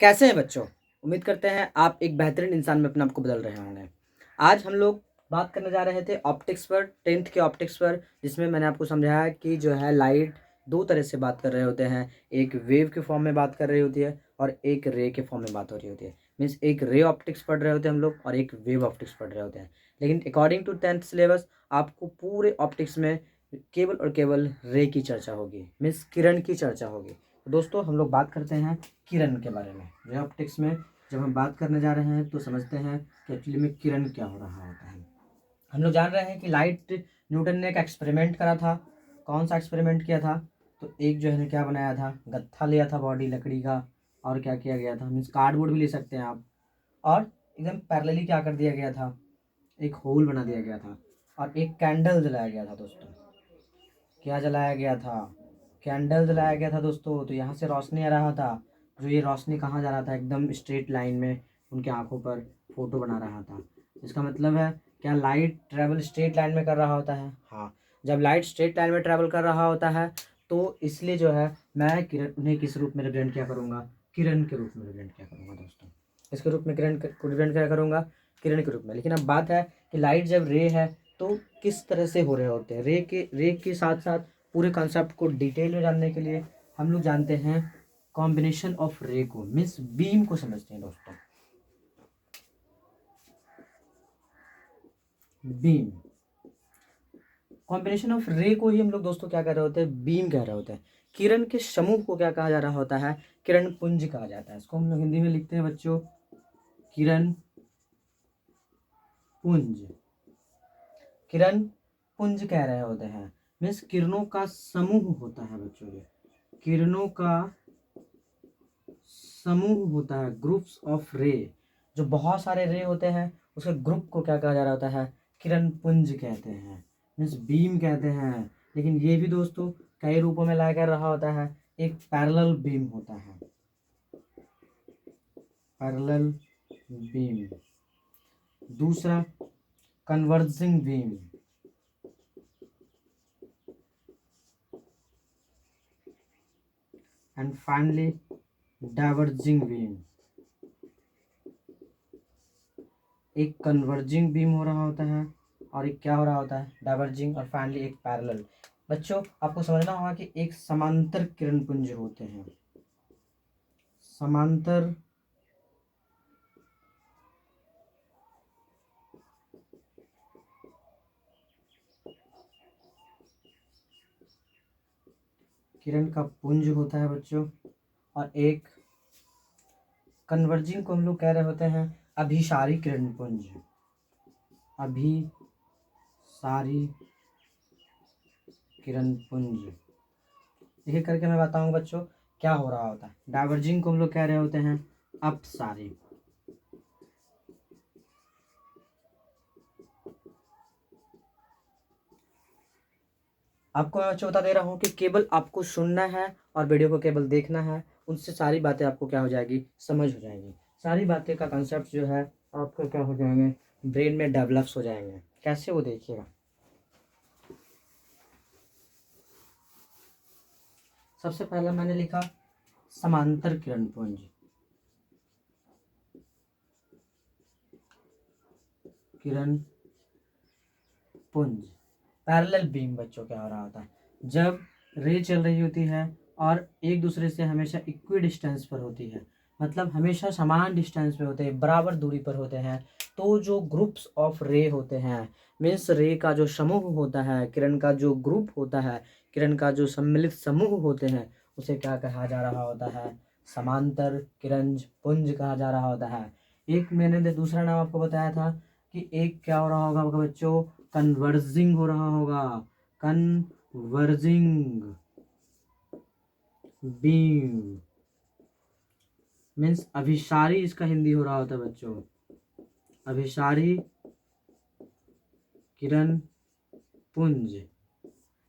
कैसे हैं बच्चों? उम्मीद करते हैं आप एक बेहतरीन इंसान में अपने आप को बदल रहे होंगे। आज हम लोग बात करने जा रहे थे ऑप्टिक्स पर, 10th के ऑप्टिक्स पर, जिसमें मैंने आपको समझाया कि जो है लाइट दो तरह से बात कर रहे होते हैं। एक वेव के फॉर्म में बात कर रही होती है और एक रे के फॉर्म में बात हो रही होती है। मीन्स एक रे ऑप्टिक्स पढ़ रहे होते हैं हम लोग और एक वेव ऑप्टिक्स पढ़ रहे होते हैं। लेकिन अकॉर्डिंग टू 10th सिलेबस आपको पूरे ऑप्टिक्स में केवल और केवल रे की चर्चा होगी, मीन्स किरण की चर्चा होगी। तो दोस्तों हम लोग बात करते हैं किरण के बारे में। रे ऑप्टिक्स में जब हम बात करने जा रहे हैं तो समझते हैं कि एक्चुअली में किरण क्या हो रहा होता है। हम लोग जान रहे हैं कि लाइट, न्यूटन ने एक एक्सपेरिमेंट करा था। कौन सा एक्सपेरिमेंट किया था? तो एक जो है क्या बनाया था, गत्था लिया था बॉडी लकड़ी का, और क्या किया गया था, मीन्स कार्डबोर्ड भी ले सकते हैं आप, और एकदम पैरेलली क्या कर दिया गया था, एक होल बना दिया गया था और एक कैंडल जलाया गया था दोस्तों। क्या जलाया गया था? कैंडल जलाया गया था दोस्तों। तो यहाँ से रोशनी आ रहा था, जो ये रोशनी कहाँ जा रहा था, एकदम स्ट्रेट लाइन में उनके आंखों पर फोटो बना रहा था। इसका मतलब है क्या लाइट ट्रैवल स्ट्रेट लाइन में कर रहा होता है? हाँ, जब लाइट स्ट्रेट लाइन में ट्रैवल कर रहा होता है तो इसलिए जो है मैं किरण उन्हें किस रूप में रिप्रेजेंट क्या करूँगा? किरण के रूप में रिप्रेजेंट क्या करूँगा दोस्तों? इसके रूप में किरण को रिप्रेजेंट क्या करूँगा? किरण के रूप में। लेकिन अब बात है कि लाइट जब रे है तो किस तरह से हो रहे होते हैं। रे के साथ साथ पूरे कॉन्सेप्ट को डिटेल में जानने के लिए हम लोग जानते हैं कॉम्बिनेशन ऑफ रे को, मीन्स बीम को समझते हैं दोस्तों। बीम, कॉम्बिनेशन ऑफ रे को ही हम लोग दोस्तों क्या कह रहे होते हैं? बीम कह रहे होते हैं। किरण के समूह को क्या कहा जा रहा होता है? किरण पुंज कहा जाता है। इसको हम लोग हिंदी में लिखते हैं बच्चों, किरण पुंज। किरण पुंज कह रहे होते हैं, मीन्स किरणों का समूह होता है बच्चों। ये किरणों का समूह होता है, ग्रुप्स ऑफ रे। जो बहुत सारे रे होते हैं उसके ग्रुप को क्या कहा जा रहा होता है? किरण पुंज कहते हैं, मीन्स बीम कहते हैं। लेकिन ये भी दोस्तों कई रूपों में लाया कर रहा होता है। एक पैरेलल बीम होता है, पैरेलल बीम। दूसरा converging beam, and finally diverging beam. एक कन्वर्जिंग बीम हो रहा होता है और एक क्या हो रहा होता है? डाइवर्जिंग। और फाइनली एक पैरेलल। बच्चों आपको समझना होगा कि एक समांतर किरण पुंज होते हैं, समांतर किरण का पुंज होता है बच्चों। और एक कन्वर्जिंग को हम लोग कह रहे होते हैं अभिसारी किरण पुंज, अभिसारी किरण पुंज। एक करके मैं बताऊंगा बच्चों क्या हो रहा होता है। डाइवर्जिंग को हम लोग कह रहे होते हैं अपसारी। आपको मैं बच्चों बता दे रहा हूँ कि केवल आपको सुनना है और वीडियो को केवल देखना है, उनसे सारी बातें आपको क्या हो जाएगी? समझ हो जाएगी। सारी बातें का कंसेप्ट जो है आपको क्या हो जाएंगे? ब्रेन में डेवलप्स हो जाएंगे। कैसे? वो देखिएगा। सबसे पहला मैंने लिखा समांतर किरण पुंज, किरण पुंज। पैरेलल बीम बच्चों क्या हो रहा होता है? जब रे चल रही होती है और एक दूसरे से हमेशा इक्वी डिस्टेंस पर होती है, मतलब हमेशा समान डिस्टेंस पे होते हैं, बराबर दूरी पर होते हैं, तो जो ग्रुप्स ऑफ रे होते हैं, मीन्स रे का जो समूह होता है, किरण का जो ग्रुप होता है, किरण का जो सम्मिलित समूह होते हैं, उसे क्या कहा जा रहा होता है? समांतर किरण पुंज कहा जा रहा होता है। एक मैंने दूसरा नाम आपको बताया था कि एक क्या हो रहा होगा बच्चों? कन्वर्जिंग हो रहा होगा, कन्वर्जिंग बीम, मीन्स अभिसारी इसका हिंदी हो रहा होता है बच्चों, अभिसारी किरण पुंज।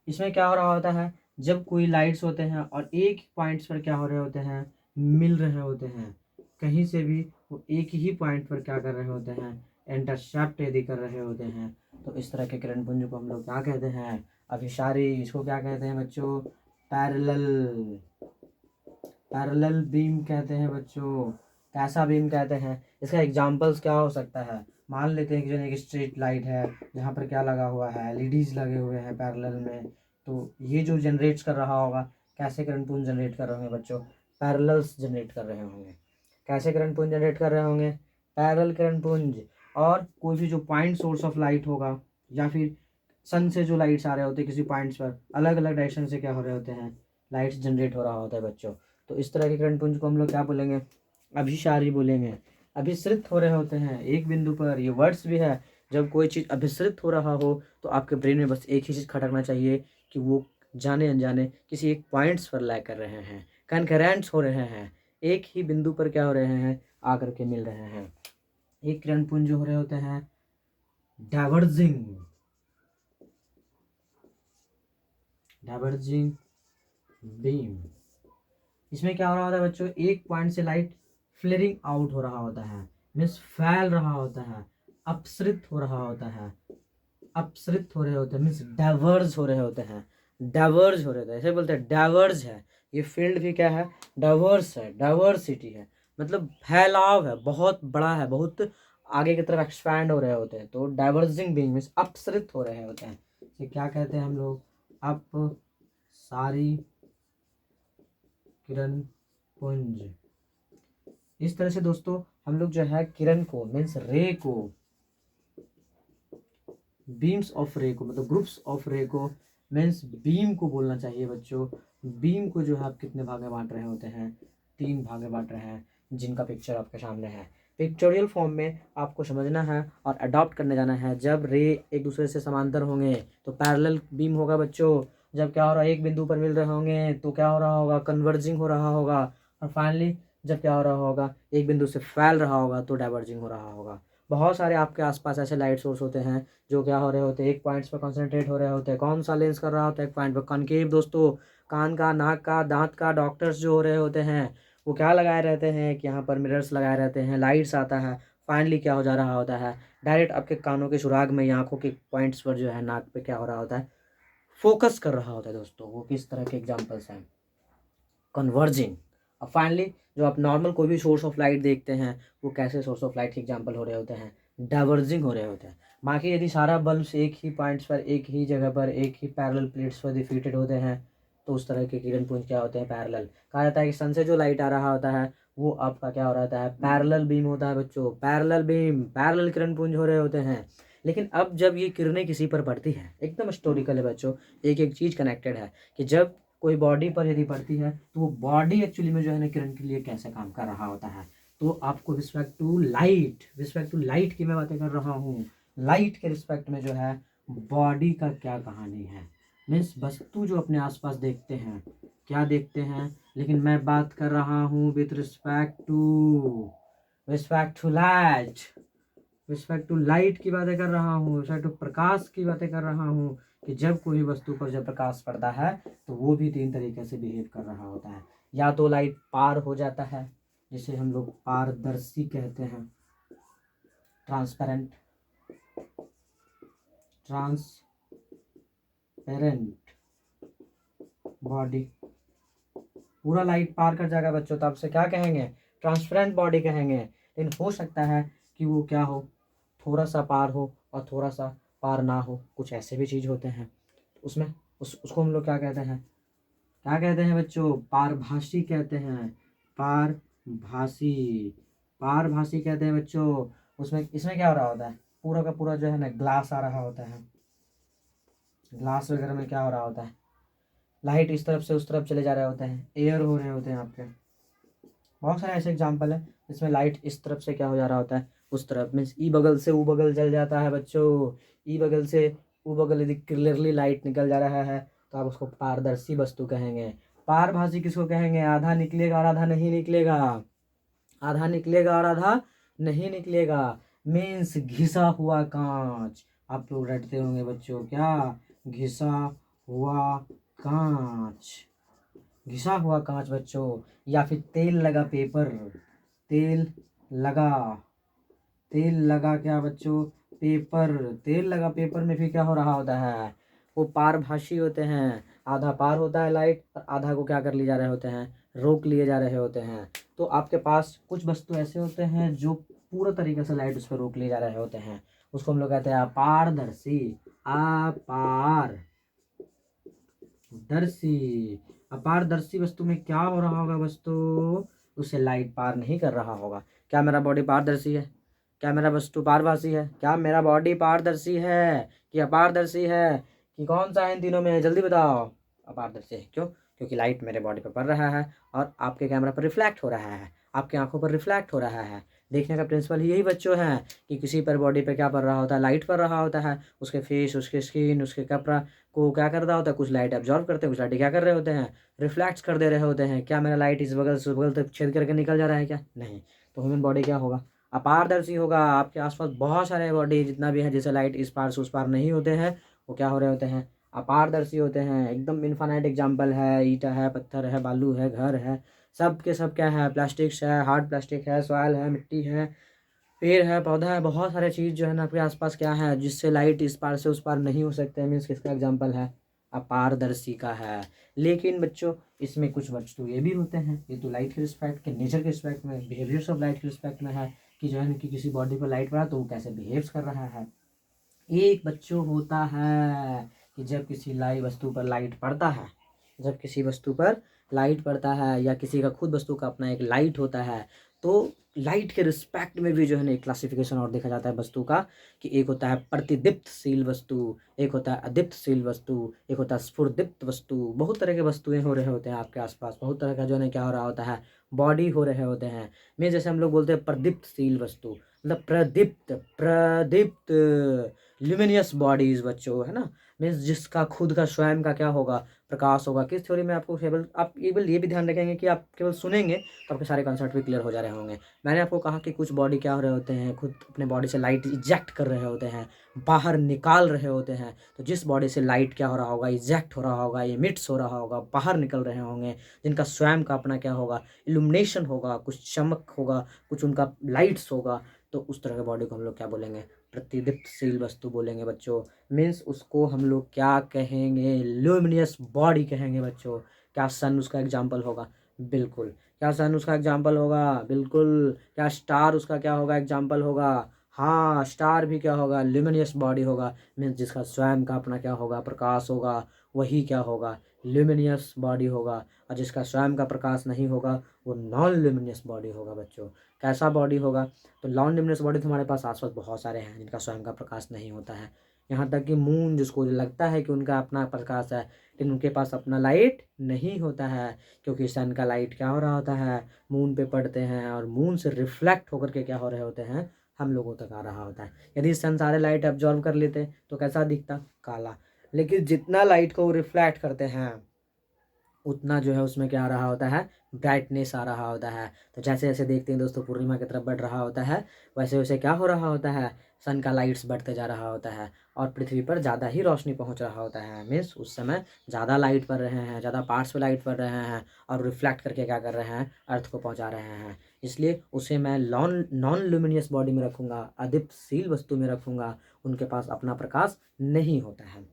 इसमें क्या हो रहा होता है? जब कोई लाइट्स होते हैं और एक पॉइंट्स पर क्या हो रहे होते हैं? मिल रहे होते हैं, कहीं से भी वो एक ही पॉइंट पर क्या कर रहे होते हैं? इंटरसेप्ट यदि कर रहे होते हैं, तो इस तरह के किरण पुंज को हम लोग क्या कहते हैं? अभिसारी। इसको क्या कहते हैं बच्चों? पैरेलल। पैरेलल बीम कहते हैं बच्चों। कैसा बीम कहते हैं? इसका एग्जांपल्स क्या हो सकता है? मान लेते हैं कि जो एक स्ट्रीट लाइट है, यहाँ पर क्या लगा हुआ है, एलईडीज लगे हुए हैं पैरेलल में, तो ये जो जनरेट कर रहा होगा, कैसे करंट पुंज जनरेट कर रहे होंगे बच्चों? पैरेलल्स जनरेट कर रहे होंगे। कैसे करंट पुंज जनरेट कर रहे होंगे? पैरेलल करंट पुंज। और कोई भी जो पॉइंट सोर्स ऑफ लाइट होगा, या फिर सन से जो लाइट्स आ रहे होते हैं किसी पॉइंट्स पर, अलग अलग डायरेक्शन से क्या हो रहे होते हैं, लाइट्स जनरेट हो रहा होता है बच्चों। तो इस तरह के करंट पुंज को हम लोग क्या बोलेंगे? अभिसारी बोलेंगे। अभिसरित हो रहे होते हैं एक बिंदु पर, ये वर्ड्स भी है। जब कोई चीज़ अभिसरित हो रहा हो तो आपके ब्रेन में बस एक ही चीज़ खटकना चाहिए कि वो जाने अनजाने किसी एक पॉइंट्स पर लैग कर रहे हैं, कनकरेंट्स हो रहे हैं, एक ही बिंदु पर क्या हो रहे हैं, आकर के मिल रहे हैं। एक किरण पुंज जो हो रहे होते हैं डाइवर्जिंग डाइवर्जिंग बीम। इसमें क्या हो रहा होता है बच्चों? एक पॉइंट से लाइट फ्लेयरिंग आउट हो रहा होता है, मीन्स फैल रहा होता है, अपसरित हो रहा होता है, अपसरित हो रहे होते हैं, मीन्स डाइवर्ज हो रहे होते हैं, डाइवर्ज हो रहे होते हैं, ऐसे बोलते हैं डाइवर्ज है। ये फील्ड भी क्या है? डाइवर्स है, डाइवर्सिटी है, मतलब फैलाव है, बहुत बड़ा है, बहुत आगे की तरफ एक्सपैंड हो रहे होते हैं। तो डाइवर्जिंग बीइंग मीन्स अपसरित हो रहे होते हैं। ये क्या कहते हैं हम लोग? अपसारी किरण पुंज। इस तरह से दोस्तों हम लोग जो है किरण को मीन्स रे को, बीम्स ऑफ रे को, मतलब ग्रुप्स ऑफ रे को मीन्स बीम को बोलना चाहिए बच्चों। बीम को जो है आप कितने भाग में बांट रहे होते हैं? 3 भाग में बांट रहे हैं, जिनका पिक्चर आपके सामने है। पिक्चोरियल फॉर्म में आपको समझना है और अडॉप्ट करने जाना है। जब रे एक दूसरे से समांतर होंगे तो पैरेलल बीम होगा बच्चों। जब क्या हो रहा है, एक बिंदु पर मिल रहे होंगे तो क्या हो रहा होगा? कन्वर्जिंग हो रहा होगा। और फाइनली जब क्या हो रहा होगा, एक बिंदु से फैल रहा होगा तो डाइवर्जिंग हो रहा होगा। बहुत सारे आपके आसपास ऐसे लाइट सोर्स होते हैं जो क्या हो रहे होते हैं, एक पॉइंट्स पर कॉन्सेंट्रेट हो रहे होते हैं। कौन सा लेंस कर रहा होता है? एक पॉइंट पर कॉन्केव दोस्तों। कान का, नाक का, दांत का डॉक्टर्स जो हो रहे होते हैं वो क्या लगाए रहते हैं कि यहाँ पर मिरर्स लगाए रहते हैं, लाइट्स आता है। फाइनली क्या हो जा रहा होता है, डायरेक्ट आपके कानों के सुराग में या आंखों के पॉइंट्स पर जो है, नाक पे क्या हो रहा होता है, फोकस कर रहा होता है दोस्तों। वो किस तरह के एग्जाम्पल्स हैं? कन्वर्जिंग। और फाइनली जो आप नॉर्मल कोई भी सोर्स ऑफ लाइट देखते हैं वो कैसे सोर्स ऑफ लाइट के एग्जांपल हो रहे होते हैं? डाइवर्जिंग हो रहे होते हैं। बाकी यदि सारा बल्ब एक ही पॉइंट्स पर, एक ही जगह पर, एक ही पैरेलल प्लेट्स पर डिफ्यूटेड होते हैं तो उस तरह के किरण पुंज क्या होते हैं? पैरेलल। कहा जाता है कि सन से जो लाइट आ रहा होता है वो आपका क्या हो रहा है? पैरेलल बीम होता है बच्चों। पैरेलल बीम, पैरेलल किरण पुंज हो रहे होते हैं। लेकिन अब जब ये किरणें किसी पर पड़ती है, एकदम हिस्टोरिकल है बच्चों, एक एक चीज़ कनेक्टेड है कि जब कोई बॉडी पर यदि पड़ती है तो वो बॉडी एक्चुअली में जो है ना किरण के लिए कैसे काम कर रहा होता है। तो आपको रिस्पेक्ट टू लाइट की मैं बातें कर रहा हूँ। लाइट के रिस्पेक्ट में जो है बॉडी का क्या कहानी है, मीन्स वस्तु जो अपने आसपास देखते हैं, क्या देखते हैं, लेकिन मैं बात कर रहा हूँ विथ रिस्पेक्ट टू लाइट की बातें कर रहा हूँ, रिस्पेक्ट टू प्रकाश की बातें कर रहा हूँ। कि जब कोई वस्तु पर जब प्रकाश पड़ता है तो वो भी 3 तरीके से बिहेव कर रहा होता है। या तो लाइट पार हो जाता है, जिसे हम लोग पारदर्शी कहते हैं, ट्रांसपेरेंट बॉडी। पूरा लाइट पार कर जाएगा बच्चों तो आपसे क्या कहेंगे? ट्रांसपेरेंट बॉडी कहेंगे। लेकिन हो सकता है कि वो क्या हो, थोड़ा सा पार हो और थोड़ा सा पार ना हो, कुछ ऐसे भी चीज़ होते हैं। उसमें उसको हम लोग क्या कहते हैं? क्या कहते हैं बच्चों? पारभासी कहते हैं। पारभासी पारभासी कहते हैं बच्चों। उसमें इसमें क्या हो रहा होता है? पूरा का पूरा जो है ना ग्लास आ रहा होता है। ग्लास वगैरह में क्या हो रहा होता है? लाइट इस तरफ से उस तरफ चले जा रहे होते हैं, एयर हो रहे होते हैं आपके। बहुत सारे ऐसे एग्जाम्पल है जिसमें लाइट इस तरफ से क्या हो जा रहा होता है, उस तरफ, मीन्स ई बगल से ऊ बगल जल जाता है बच्चों। ई बगल से ऊ बगल यदि क्लियरली लाइट निकल जा रहा है तो आप उसको पारदर्शी वस्तु कहेंगे। पारभासी किसको कहेंगे? आधा निकलेगा और आधा नहीं निकलेगा। आधा निकलेगा और आधा नहीं निकलेगा, मीन्स घिसा हुआ कांच। आप लोग रटते होंगे बच्चों, क्या? घिसा हुआ कांच। घिसा हुआ कांच बच्चों। या फिर तेल लगा पेपर। तेल लगा तेल लगा क्या बच्चों? पेपर। तेल लगा पेपर में फिर क्या हो रहा होता है? वो पारभासी होते हैं। आधा पार होता है लाइट और आधा को क्या कर लिए जा रहे होते हैं, रोक लिए जा रहे होते हैं। तो आपके पास कुछ वस्तु ऐसे होते हैं जो पूरा तरीके से लाइट उस पर रोक लिए जा रहे होते हैं, उसको हम लोग कहते हैं अपारदर्शी। अपारदर्शी। अपारदर्शी वस्तु में क्या हो रहा होगा वस्तु, उसे लाइट पार नहीं कर रहा होगा। क्या मेरा बॉडी पारदर्शी है, क्या मेरा वस्तु पारभासी है, क्या मेरा बॉडी पारदर्शी है कि अपारदर्शी है, कि कौन सा है इन तीनों में, जल्दी बताओ। अपारदर्शी है। क्यों? क्योंकि लाइट मेरे बॉडी पर पड़ रहा है और आपके कैमरा पर रिफ्लेक्ट हो रहा है, आपकी आंखों पर रिफ्लेक्ट हो रहा है। देखने का प्रिंसिपल यही बच्चों है कि किसी पर बॉडी पे क्या पड़ रहा होता है, लाइट पड़ रहा होता है, उसके फेस, उसके स्किन, उसके कपड़ा को क्या कर रहा होता है, कुछ लाइट एब्जॉर्ब करते हैं, कुछ लाइट क्या कर रहे होते हैं, रिफ्लेक्ट कर दे रहे होते हैं। क्या मेरा लाइट इस बगल से उस बगल तक छेद करके निकल जा रहा है क्या? नहीं। तो ह्यूमन बॉडी क्या होगा, अपारदर्शी होगा। आपके आसपास बहुत सारे बॉडी जितना भी है, जैसे लाइट इस पार से उस पार नहीं होते हैं, वो क्या हो रहे होते हैं, अपारदर्शी होते हैं। एकदम इनफाइनाइट एग्जाम्पल है, ईटा है, पत्थर है, बालू है, घर है, सब के सब क्या है, प्लास्टिक्स है, हार्ड प्लास्टिक है, सॉयल है, मिट्टी है, पेड़ है, पौधा है, बहुत सारे चीज़ जो है ना आपके आसपास क्या है जिससे लाइट इस पार से उस पार नहीं हो सकते। मीन्स किसका एग्जाम्पल है, अपारदर्शी का है। लेकिन बच्चों इसमें कुछ वस्तु ये भी होते हैं, ये तो लाइट के रिस्पेक्ट के, नेचर के रिस्पेक्ट में, बिहेवियर्स ऑफ लाइट के रिस्पेक्ट में है कि जो है ना कि किसी बॉडी पर लाइट पड़ा तो वो कैसे बिहेव्स कर रहा है। एक बच्चों होता है कि जब किसी लाई वस्तु पर लाइट पड़ता है, जब किसी वस्तु पर लाइट पड़ता है या किसी का खुद वस्तु का अपना एक लाइट होता है, तो लाइट के रिस्पेक्ट में भी जो है ना एक क्लासिफिकेशन और देखा जाता है वस्तु का, कि एक होता है प्रतिदीप्तशील वस्तु, एक होता है अदीप्तशील वस्तु, एक होता है स्फुरदीप्त वस्तु। बहुत तरह के वस्तुएं हो रहे होते हैं आपके आसपास, बहुत तरह का जो है ना क्या हो रहा होता है, बॉडी हो रहे होते हैं। में जैसे हम लोग बोलते हैं प्रदीप्तशील वस्तु, मतलब प्रदीप्त, प्रदीप्त ल्यूमिनियस बॉडीज बच्चों, है ना। मीन्स जिसका खुद का स्वयं का क्या होगा, प्रकाश होगा। किस थ्योरी में आपको केवल आप केवल ये भी ध्यान रखेंगे कि आप केवल सुनेंगे तो आपके सारे कॉन्सेप्ट भी क्लियर हो जा रहे होंगे। मैंने आपको कहा कि कुछ बॉडी क्या हो रहे होते हैं, खुद अपने बॉडी से लाइट इजेक्ट कर रहे होते हैं, बाहर निकाल रहे होते हैं। तो जिस बॉडी से लाइट क्या हो रहा होगा, इजेक्ट हो रहा होगा, इमिट्स हो रहा होगा, बाहर निकल रहे होंगे, जिनका स्वयं का अपना क्या होगा, इल्यूमिनेशन होगा, कुछ चमक होगा, कुछ उनका लाइट्स होगा, तो उस तरह के बॉडी को हम लोग क्या बोलेंगे, प्रतिदीप्तशील वस्तु बोलेंगे बच्चों। मीन्स उसको हम लोग क्या कहेंगे, ल्यूमिनियस बॉडी कहेंगे बच्चों। क्या सन उसका एग्जाम्पल होगा? बिल्कुल। क्या सन उसका एग्जाम्पल होगा? बिल्कुल। क्या स्टार उसका क्या होगा, एग्जाम्पल होगा? हाँ, स्टार भी क्या होगा, ल्यूमिनियस बॉडी होगा। मीन्स जिसका स्वयं का अपना क्या होगा, प्रकाश होगा, वही क्या होगा, ल्यूमिनियस बॉडी होगा। और जिसका स्वयं का प्रकाश नहीं होगा वो नॉन ल्यूमिनियस बॉडी होगा बच्चों। कैसा बॉडी होगा? तो नॉन ल्यूमिनस बॉडी तो हमारे पास आसपास बहुत सारे हैं जिनका स्वयं का प्रकाश नहीं होता है। यहाँ तक कि मून, जिसको लगता है कि उनका अपना प्रकाश है, लेकिन उनके पास अपना लाइट नहीं होता है, क्योंकि सन का लाइट क्या हो रहा होता है, मून पे पड़ते हैं और मून से रिफ्लेक्ट होकर के क्या हो रहे होते हैं, हम लोगों तक आ रहा होता है। यदि सन सारे लाइट एब्जॉर्ब कर लेते तो कैसा दिखता, काला। लेकिन जितना लाइट को रिफ्लेक्ट करते हैं उतना जो है उसमें क्या आ रहा होता है, ब्राइटनेस आ रहा होता है। तो जैसे जैसे देखते हैं दोस्तों पूर्णिमा की तरफ बढ़ रहा होता है, वैसे वैसे क्या हो रहा होता है, सन का लाइट्स बढ़ते जा रहा होता है और पृथ्वी पर ज़्यादा ही रोशनी पहुंच रहा होता है। मीन्स उस समय ज़्यादा लाइट पड़ रहे हैं, ज़्यादा पार्ट्स पे लाइट पड़ रहे हैं और रिफ्लेक्ट करके क्या कर रहे हैं, अर्थ को पहुँचा रहे हैं। इसलिए उसे मैं नॉन नॉन ल्यूमिनियस बॉडी में रखूँगा, अदीप्तशील वस्तु में रखूँगा। उनके पास अपना प्रकाश नहीं होता है।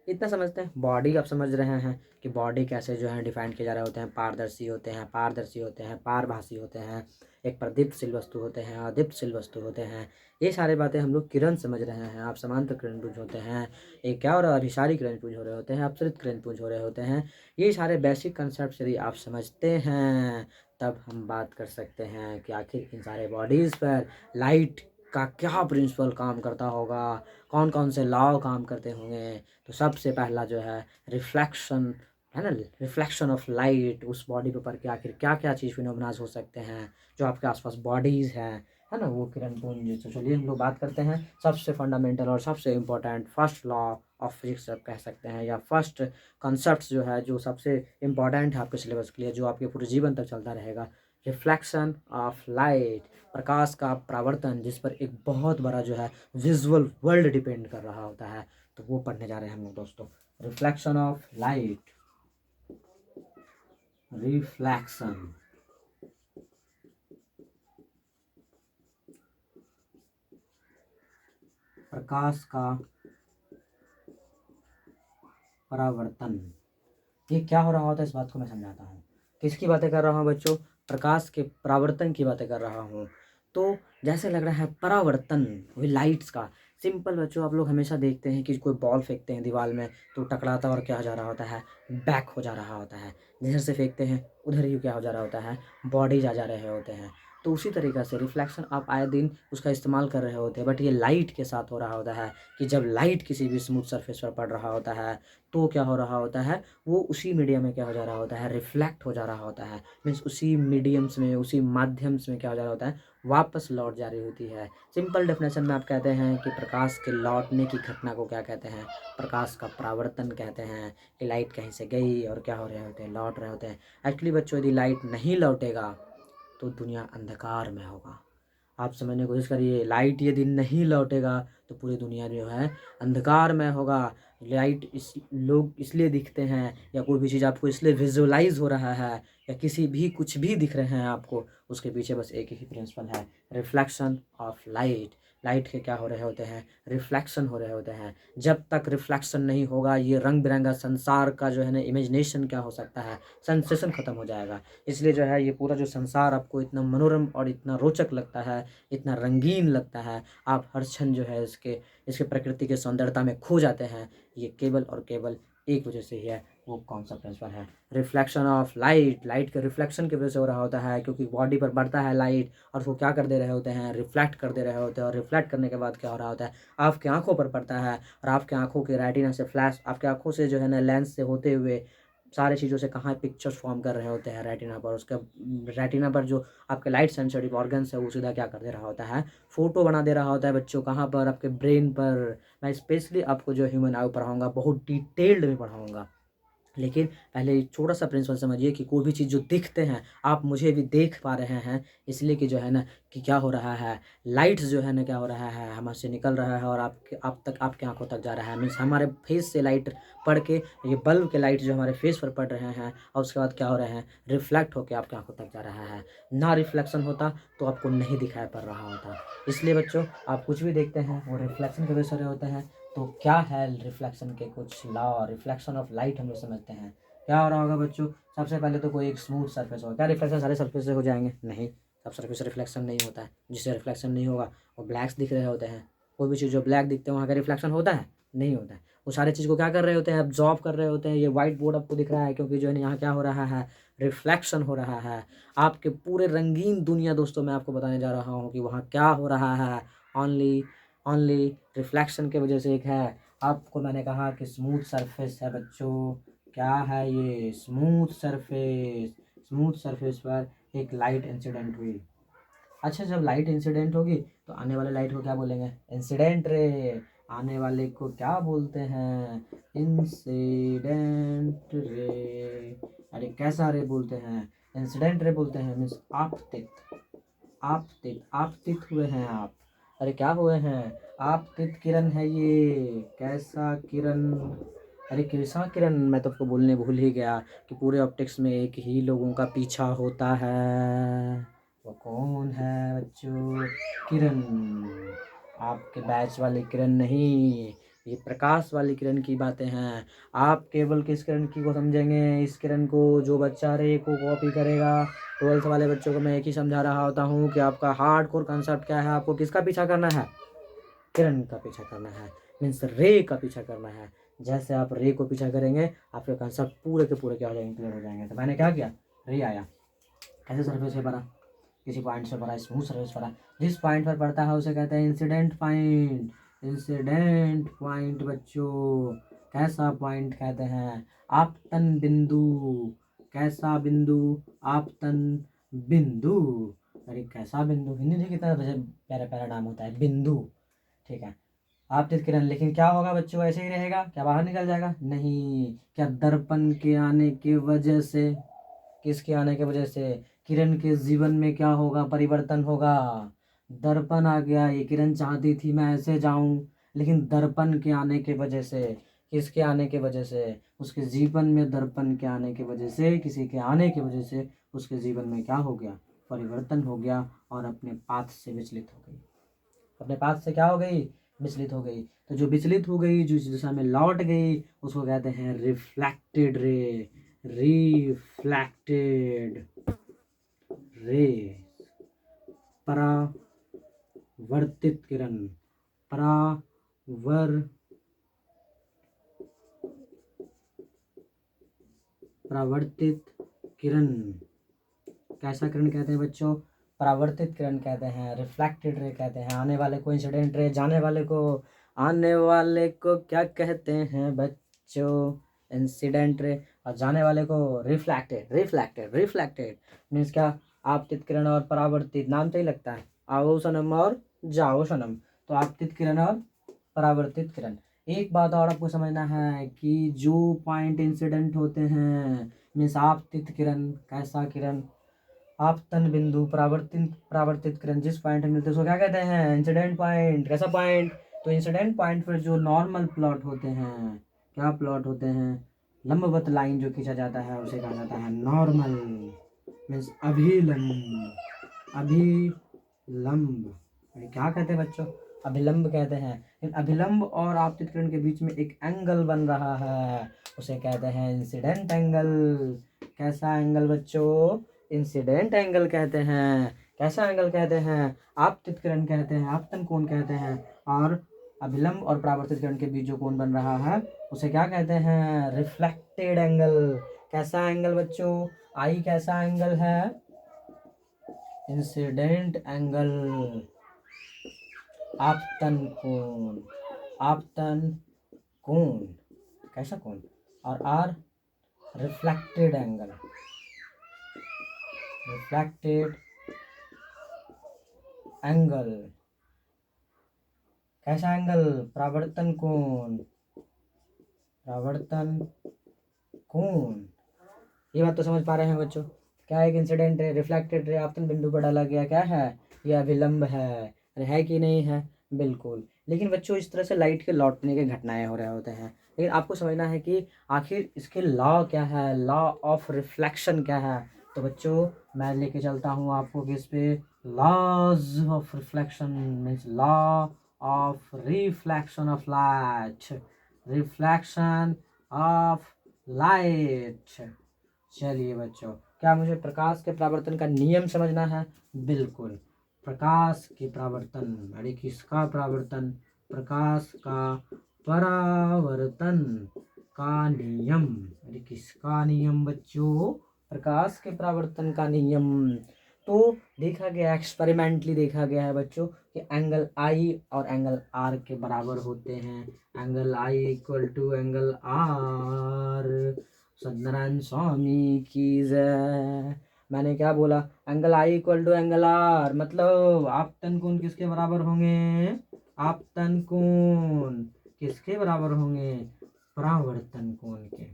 इतना समझते हैं। बॉडी आप समझ रहे हैं कि बॉडी कैसे जो है डिफाइन किए जा रहे होते हैं, पारदर्शी होते हैं, पारदर्शी होते हैं, पारभासी होते हैं, एक प्रदीप्तशील वस्तु होते हैं, अदीप्तशील वस्तु होते हैं। ये सारी बातें हम लोग किरण समझ रहे हैं। आप समांतर किरणपुंज होते हैं, एक क्या और अभिसारी किरणपुंज हो रहे होते हैं, अपसरित किरणपुंज हो रहे होते हैं। ये सारे बेसिक कंसेप्ट यदि आप समझते हैं तब हम बात कर सकते हैं कि आखिर इन सारे बॉडीज़ पर लाइट का क्या प्रिंसिपल काम करता होगा, कौन कौन से लॉ काम करते होंगे। तो सबसे पहला जो है रिफ्लेक्शन, है ना, रिफ्लेक्शन ऑफ लाइट उस बॉडी के ऊपर क्या आखिर क्या क्या चीज़ फिनोमेनाज हो सकते हैं जो आपके आसपास बॉडीज़ हैं, है ना, वो किरण पुंज। तो चलिए हम लोग बात करते हैं सबसे फंडामेंटल और सबसे important first law of physics आप कह सकते हैं, या फर्स्ट कॉन्सेप्ट जो है, जो सबसे इम्पोर्टेंट है आपके सिलेबस के लिए, जो आपके पूरे जीवन तक चलता रहेगा। रिफ्लेक्शन ऑफ लाइट, प्रकाश का परावर्तन, जिस पर एक बहुत बड़ा जो है विजुअल वर्ल्ड डिपेंड कर रहा होता है। तो वो पढ़ने जा रहे हैं हम लोग दोस्तों। रिफ्लेक्शन ऑफ लाइट, रिफ्लेक्शन, प्रकाश का परावर्तन, ये क्या हो रहा होता है, इस बात को मैं समझाता हूँ। किसकी बातें कर रहा हूँ बच्चों? प्रकाश के परावर्तन की बातें कर रहा हूँ। तो जैसे लग रहा है परावर्तन, वही लाइट्स का। सिंपल बच्चों, आप लोग हमेशा देखते हैं कि कोई बॉल फेंकते हैं दीवार में तो टकराता और क्या हो जा रहा होता है, बैक हो जा रहा होता है। जिधर से फेंकते हैं उधर ही क्या हो जा रहा होता है, बॉडी जा रहे होते हैं। तो उसी तरीक़ा से रिफ्लेक्शन आप आए दिन उसका इस्तेमाल कर रहे होते हैं, बट ये लाइट के साथ हो रहा होता है कि जब लाइट किसी भी स्मूथ सरफेस पर पड़ रहा होता है तो क्या हो रहा होता है, वो उसी मीडियम में क्या हो जा रहा होता है, रिफ्लेक्ट हो जा रहा होता है। मीन्स उसी मीडियम्स में, उसी माध्यम्स में क्या हो जा रहा होता है, वापस लौट जा रही होती है। सिंपल डेफिनेशन में आप कहते हैं कि प्रकाश के लौटने की घटना को क्या कहते हैं, प्रकाश का परावर्तन कहते हैं। कि लाइट कहीं से गई और क्या हो रहे होते हैं, लौट रहे होते हैं। एक्चुअली बच्चों, यदि लाइट नहीं लौटेगा तो दुनिया अंधकार में होगा। आप समझने की कोशिश करिए, लाइट यदि नहीं लौटेगा तो पूरी दुनिया जो है अंधकार में होगा। लाइट इस लोग इसलिए दिखते हैं, या कोई भी चीज़ आपको इसलिए विजुअलाइज हो रहा है, या किसी भी कुछ भी दिख रहे हैं आपको, उसके पीछे बस एक ही प्रिंसिपल है, रिफ्लेक्शन ऑफ लाइट। लाइट के क्या हो रहे होते हैं, रिफ्लेक्शन हो रहे होते हैं। जब तक रिफ्लेक्शन नहीं होगा, ये रंग बिरंगा संसार का जो है ना इमेजिनेशन क्या हो सकता है, सेंसेशन ख़त्म हो जाएगा। इसलिए जो है ये पूरा जो संसार आपको इतना मनोरम और इतना रोचक लगता है, इतना रंगीन लगता है, आप हर क्षण जो है इसके इसके प्रकृति के सौंदर्यता में खो जाते हैं। ये केवल और केवल एक वजह से ही है, वो कौन सा प्रिंसिपल है, रिफ्लेक्शन ऑफ लाइट। लाइट के रिफ्लेक्शन की वजह से हो रहा होता है, क्योंकि बॉडी पर बढ़ता है लाइट और उसको क्या कर दे रहे होते हैं, रिफ्लेक्ट कर दे रहे होते हैं। और रिफ्लेक्ट करने के बाद क्या हो रहा होता है, आपकी आंखों पर पड़ता है, और आपकी आंखों के रेटिना से फ्लैश, आपके आंखों से जो है ना लेंस से होते हुए सारे चीज़ों से कहाँ पिक्चर्स फॉर्म कर रहे होते हैं, रेटिना पर। उसका रेटिना पर जो आपके लाइट सेंसिटिव ऑर्गन्स है वो सीधा क्या कर दे रहा होता है, फोटो बना दे रहा होता है बच्चों। कहाँ पर? आपके ब्रेन पर। मैं स्पेशली आपको जो ह्यूमन आई पढ़ाऊँगा, बहुत डिटेल्ड में पढ़ाऊँगा। लेकिन पहले एक छोटा-सा प्रिंसिपल समझिए कि कोई भी चीज़ जो दिखते हैं, आप मुझे भी देख पा रहे हैं, इसलिए कि जो है ना कि क्या हो रहा है, लाइट्स जो है ना क्या हो रहा है, हमसे निकल रहा है और आप तक, आपकी आँखों तक जा रहा है। मीन्स हमारे फेस से लाइट पड़ के, ये बल्ब के लाइट जो हमारे फेस पर पड़ रहे हैं और उसके बाद क्या हो रहे हैं, रिफ्लेक्ट होके आपकी आँखों तक जा रहा है। ना रिफ्लेक्शन होता तो आपको नहीं दिखाई पड़ रहा होता। इसलिए बच्चों, आप कुछ भी देखते हैं वो रिफ्लेक्शन की वजह से हो रहे होते हैं। तो क्या है रिफ्लेक्शन के कुछ लॉ, रिफ्लेक्शन ऑफ लाइट हम लोग समझते हैं। क्या हो रहा होगा बच्चों? सबसे पहले तो कोई एक स्मूथ सरफेस होगा। क्या रिफ्लेक्शन सारे सरफेस से हो जाएंगे? नहीं, सब सरफेस से रिफ्लेक्शन नहीं होता है। जिससे रिफ्लेक्शन नहीं होगा वो ब्लैक्स दिख रहे होते हैं। कोई भी चीज़ जो ब्लैक दिखते हैं वहाँ का रिफ्लेक्शन होता है? नहीं होता है। वो सारी चीज़ को क्या कर रहे होते हैं, एब्जॉर्ब कर रहे होते हैं। ये व्हाइट बोर्ड आपको दिख रहा है क्योंकि जो है यहाँ क्या हो रहा है, रिफ्लेक्शन हो रहा है। आपके पूरे रंगीन दुनिया दोस्तों मैं आपको बताने जा रहा हूँ कि वहाँ क्या हो रहा है, ओनली ओनली रिफ्लेक्शन के वजह से एक है। आपको मैंने कहा कि स्मूथ सरफेस है बच्चों। क्या है ये? Smooth surface. स्मूथ सरफेस पर एक लाइट इंसिडेंट हुई। अच्छा, जब लाइट इंसिडेंट होगी तो आने वाले लाइट को क्या बोलेंगे? Incident ray. आने वाले को क्या बोलते हैं? Incident ray. अरे कैसा रे बोलते हैं? इंसिडेंट रे बोलते हैं। मीन्स आपतित, आपतित, आपतित हुए हैं आप। अरे क्या हुए हैं? आपतित किरण है ये। कैसा किरण? अरे कैसा किरण, मैं तो आपको बोलने भूल ही गया कि पूरे ऑप्टिक्स में एक ही लोगों का पीछा होता है। वो कौन है बच्चों? किरण। आपके बैच वाली किरण नहीं, ये प्रकाश वाली किरण की बातें हैं। आप केवल किस किरण की को समझेंगे? इस किरण को जो बच्चा रे को कॉपी करेगा। 12th वाले बच्चों को मैं एक ही समझा रहा होता हूँ कि आपका हार्डकोर कंसेप्ट क्या है, आपको किसका पीछा करना है? किरण का पीछा करना है। मीन्स रे का पीछा करना है। जैसे आप रे को पीछा करेंगे, आपके कंसेप्ट पूरे के पूरे क्या हो जाएंगे, क्लियर हो जाएंगे। तो मैंने क्या किया, रे आया, कैसे सरफेस पे पड़ा, किसी पॉइंट से पड़ा, स्मूथ सरफेस पड़ा। जिस पॉइंट पर पड़ता है उसे कहते हैं इंसिडेंट पॉइंट। इंसिडेंट पॉइंट बच्चों, कैसा पॉइंट कहते हैं? आपतन बिंदु। कैसा बिंदु? आपतन बिंदु। अरे कैसा बिंदु, हिंदी में कितना प्यारा प्यारा नाम होता है, बिंदु। ठीक है, आपतित किरण। लेकिन क्या होगा बच्चों, ऐसे ही रहेगा क्या, बाहर निकल जाएगा? नहीं। क्या दर्पण के आने की वजह से, किसके आने की वजह से, किरण के जीवन में क्या होगा, परिवर्तन होगा। दर्पण आ गया, ये किरण चाहती थी मैं ऐसे जाऊं, लेकिन दर्पण के आने की वजह से, किसके आने की वजह से, उसके जीवन में दर्पण के आने की वजह से, किसी के आने की वजह से उसके जीवन में क्या हो गया, परिवर्तन हो गया और अपने पाथ से विचलित हो गई। अपने पाथ से क्या हो गई, विचलित हो गई। तो जो विचलित हो गई, जो इस दिशा में लौट गई, उसको कहते हैं रिफ्लेक्टेड रे। रिफ्लेक्टेड रे, परावर्तित किरण, परावर्तित किरण। कैसा किरण कहते हैं बच्चों? परावर्तित किरण कहते हैं, रिफ्लेक्टेड रे कहते हैं। आने वाले को इंसिडेंट रे, आने वाले को क्या कहते हैं बच्चों? Incident ray. और जाने वाले को रिफ्लेक्टेड मीन्स क्या? आपतित किरण और परावर्तित, नाम तो ही लगता है, आओ सनम और जाओ सनम। तो आपतित किरण और परावर्तित किरण। एक बात और आपको समझना है कि जो पॉइंट इंसिडेंट होते हैं मीन्स आपतित किरण, कैसा किरण? आपतन बिंदु, परावर्तित किरण जिस पॉइंट में मिलते हैं उसको क्या कहते हैं? Incident point. कैसा पॉइंट? तो इंसिडेंट पॉइंट पर जो नॉर्मल प्लॉट होते हैं, क्या प्लॉट होते हैं? लंबवत लाइन जो खींचा जाता है उसे कहा जाता है नॉर्मल, मीन्स अभिलंब। क्या कहते हैं बच्चों? अभिलंब कहते हैं। इन अभिलंब और आपतित किरण के बीच में एक एंगल बन रहा है, उसे कहते हैं इंसिडेंट एंगल। कैसा एंगल बच्चों? इंसिडेंट एंगल कहते हैं। कैसा एंगल कहते हैं? आपतित किरण कहते हैं, आपतन कोण कहते हैं। और अभिलंब और परावर्तित किरण के बीच जो कोण बन रहा है उसे क्या कहते हैं? Reflected angle. कैसा एंगल बच्चों? आई कैसा एंगल है? Incident angle. आपतन कोण, कैसा कोण? और आर रिफ्लेक्टेड एंगल, कैसा एंगल? परावर्तन कोण। ये बात तो समझ पा रहे हैं बच्चों? क्या एक इंसिडेंट है, रिफ्लेक्टेड रे, आपतन बिंदु पर डाला गया, क्या है? यह अभिलंब है। है कि नहीं है? बिल्कुल। लेकिन बच्चों इस तरह से लाइट के लौटने के घटनाएं हो रहे होते हैं, लेकिन आपको समझना है कि आखिर इसके लॉ क्या है, लॉ ऑफ रिफ्लेक्शन क्या है। तो बच्चों मैं लेके चलता हूँ आपको किस पे? Laws of reflection means law of reflection of light, reflection of light. चलिए बच्चों, क्या मुझे प्रकाश के परावर्तन का नियम समझना है? बिल्कुल। प्रकाश के परावर्तन, अरे किसका परावर्तन? प्रकाश का परावर्तन का नियम। अरे किसका नियम बच्चों? प्रकाश के परावर्तन का नियम। तो देखा गया, एक्सपेरिमेंटली देखा गया है बच्चों कि एंगल आई और एंगल आर के बराबर होते हैं। Angle I equal to angle R. Satyanarayan Swami की जय। मैंने क्या बोला? Angle I equal to angle R, मतलब आपतन कोण किसके बराबर होंगे? आपतन कोण किसके बराबर होंगे? परावर्तन कोण के।